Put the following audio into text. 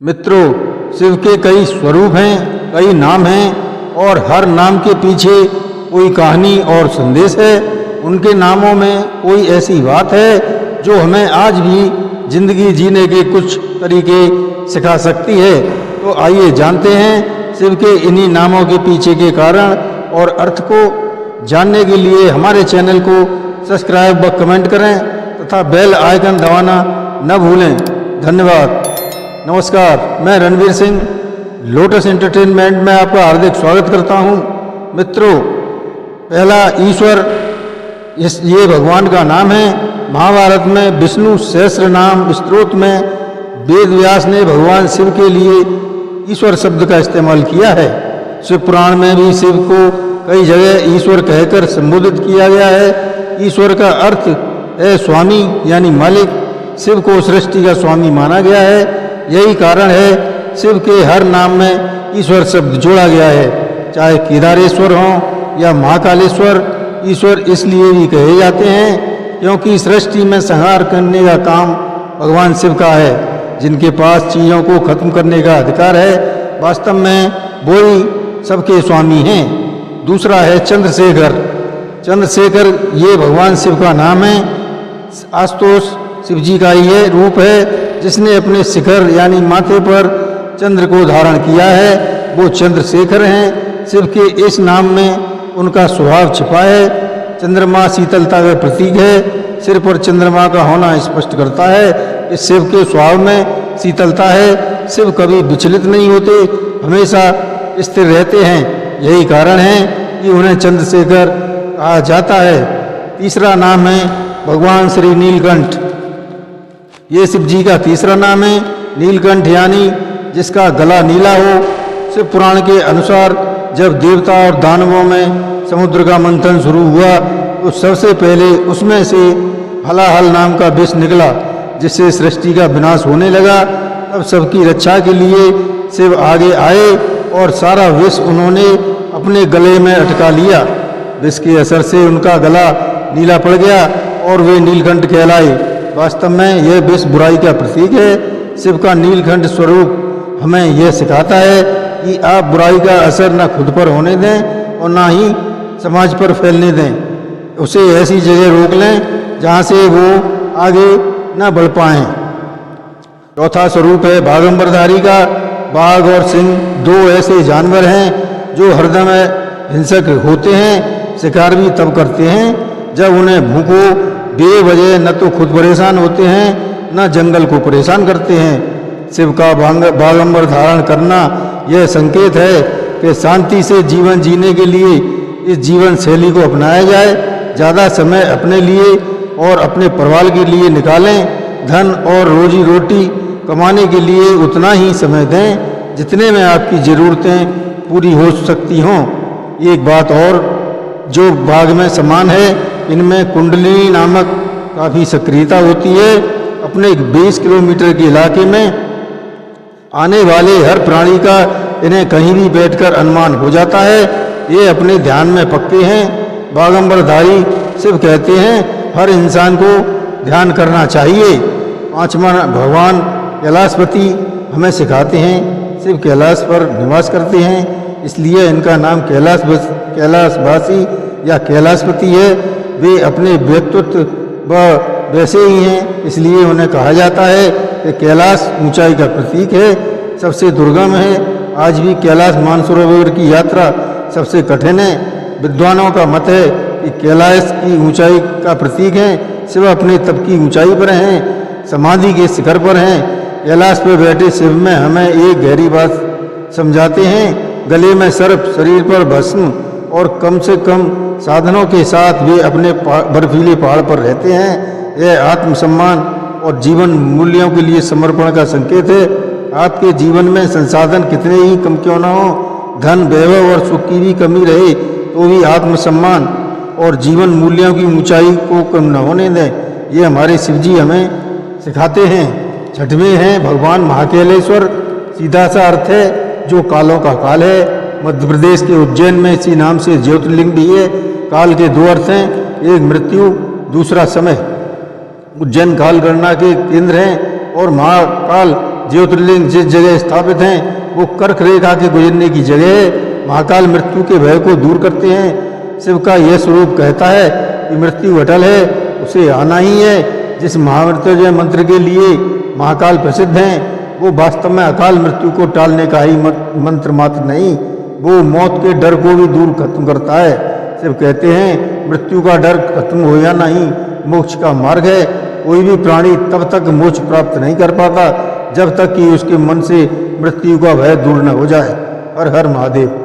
मित्रों, शिव के कई स्वरूप हैं, कई नाम हैं और हर नाम के पीछे कोई कहानी और संदेश है। उनके नामों में कोई ऐसी बात है जो हमें आज भी जिंदगी जीने के कुछ तरीके सिखा सकती है। तो आइए जानते हैं शिव के इन्हीं नामों के पीछे के कारण और अर्थ को जानने के लिए हमारे चैनल को सब्सक्राइब व कमेंट करें तथा बेल आइकन दबाना न भूलें। धन्यवाद। नमस्कार, मैं रणवीर सिंह लोटस एंटरटेनमेंट में आपका हार्दिक स्वागत करता हूं। मित्रों, पहला ईश्वर, ये भगवान का नाम है। महाभारत में विष्णु सहस्त्र नाम स्तोत्र में वेद व्यास ने भगवान शिव के लिए ईश्वर शब्द का इस्तेमाल किया है। शिव पुराण में भी शिव को कई जगह ईश्वर कहकर संबोधित किया गया है। ईश्वर का अर्थ है स्वामी यानी मालिक। शिव को सृष्टि का स्वामी माना गया है। यही कारण है शिव के हर नाम में ईश्वर शब्द जोड़ा गया है। चाहे केदारेश्वर हो या महाकालेश्वर, ईश्वर इसलिए भी कहे जाते हैं क्योंकि सृष्टि में संहार करने का काम भगवान शिव का है। जिनके पास चीज़ों को खत्म करने का अधिकार है, वास्तव में वो ही सबके स्वामी हैं। दूसरा है चंद्रशेखर। चंद्रशेखर ये भगवान शिव का नाम है। आशुतोष शिव जी का ये रूप है जिसने अपने शिखर यानी माथे पर चंद्र को धारण किया है। वो चंद्रशेखर हैं। शिव के इस नाम में उनका स्वभाव छिपा है। चंद्रमा शीतलता का प्रतीक है। सिर पर चंद्रमा का होना स्पष्ट करता है कि शिव के स्वभाव में शीतलता है। शिव कभी विचलित नहीं होते, हमेशा स्थिर रहते हैं। यही कारण है कि उन्हें चंद्रशेखर कहा जाता है। तीसरा नाम है भगवान श्री नीलकंठ। ये शिव जी का तीसरा नाम है। नीलकंठ यानी जिसका गला नीला हो। शिव पुराण के अनुसार जब देवता और दानवों में समुद्र का मंथन शुरू हुआ तो सबसे पहले उसमें से हलाहल नाम का विष निकला, जिससे सृष्टि का विनाश होने लगा। तब सबकी रक्षा के लिए शिव आगे आए और सारा विष उन्होंने अपने गले में अटका लिया। विष के असर से उनका गला नीला पड़ गया और वे नीलकंठ कहलाए। वास्तव में यह विष बुराई का प्रतीक है। शिव का नीलकंठ स्वरूप हमें यह सिखाता है कि आप बुराई का असर न खुद पर होने दें और ना ही समाज पर फैलने दें। उसे ऐसी जगह रोक लें जहाँ से वो आगे न बढ़ पाएं। चौथा स्वरूप है बाघंबरधारी का। बाघ और सिंह दो ऐसे जानवर हैं जो हरदम हिंसक होते हैं। शिकार भी तब करते हैं जब उन्हें भूखो बेवजह न तो खुद परेशान होते हैं न जंगल को परेशान करते हैं। शिव का बाघंबर धारण करना यह संकेत है कि शांति से जीवन जीने के लिए इस जीवन शैली को अपनाया जाए। ज़्यादा समय अपने लिए और अपने परिवार के लिए निकालें। धन और रोजी रोटी कमाने के लिए उतना ही समय दें जितने में आपकी ज़रूरतें पूरी हो सकती हों। एक बात और जो बाघ में समान है, इनमें कुंडलिनी नामक काफ़ी सक्रियता होती है। अपने 20 किलोमीटर के इलाके में आने वाले हर प्राणी का इन्हें कहीं भी बैठकर अनुमान हो जाता है। ये अपने ध्यान में पक्के हैं। बाघंबरधारी शिव कहते हैं हर इंसान को ध्यान करना चाहिए। पांचवा भगवान कैलाशपति हमें सिखाते हैं। शिव कैलाश पर निवास करते हैं, इसलिए इनका नाम कैलाशवासी या कैलाशपति है। वे अपने व्यक्तित्व व वैसे ही हैं, इसलिए उन्हें कहा जाता है कि कैलाश ऊंचाई का प्रतीक है, सबसे दुर्गम है। आज भी कैलाश मानसरोवर की यात्रा सबसे कठिन है। विद्वानों का मत है कि कैलाश की ऊंचाई का प्रतीक है। शिव अपने तप की ऊंचाई पर हैं, समाधि के शिखर पर हैं। कैलाश पर बैठे शिव में हमें एक गहरी बात समझाते हैं। गले में सर्प, शरीर पर भस्म और कम से कम साधनों के साथ वे अपने बर्फीले पहाड़ पर रहते हैं। यह आत्मसम्मान और जीवन मूल्यों के लिए समर्पण का संकेत है। आपके जीवन में संसाधन कितने ही कम क्यों न हो, धन, वैभव और सुख की भी कमी रहे तो भी आत्मसम्मान और जीवन मूल्यों की ऊंचाई को कम न होने दें। ये हमारे शिव जी हमें सिखाते हैं। छठवें हैं भगवान महाकालेश्वर। सीधा सा अर्थ है जो कालों का काल है। मध्य प्रदेश के उज्जैन में इसी नाम से ज्योतिर्लिंग भी है। काल के दो अर्थ हैं, एक मृत्यु, दूसरा समय। उज्जैन काल गणना के केंद्र हैं और महाकाल ज्योतिर्लिंग जिस जगह स्थापित हैं वो कर्क रेखा के गुजरने की जगह महाकाल मृत्यु के भय को दूर करते हैं। शिव का यह स्वरूप कहता है कि मृत्यु अटल है, उसे आना ही है। जिस महामृत्युंजय मंत्र के लिए महाकाल प्रसिद्ध हैं वो वास्तव में अकाल मृत्यु को टालने का ही मंत्र मात्र नहीं, वो मौत के डर को भी दूर खत्म करता है। शिव कहते हैं मृत्यु का डर खत्म हो जाना ही मोक्ष का मार्ग है। कोई भी प्राणी तब तक मोक्ष प्राप्त नहीं कर पाता जब तक कि उसके मन से मृत्यु का भय दूर न हो जाए। हर हर महादेव।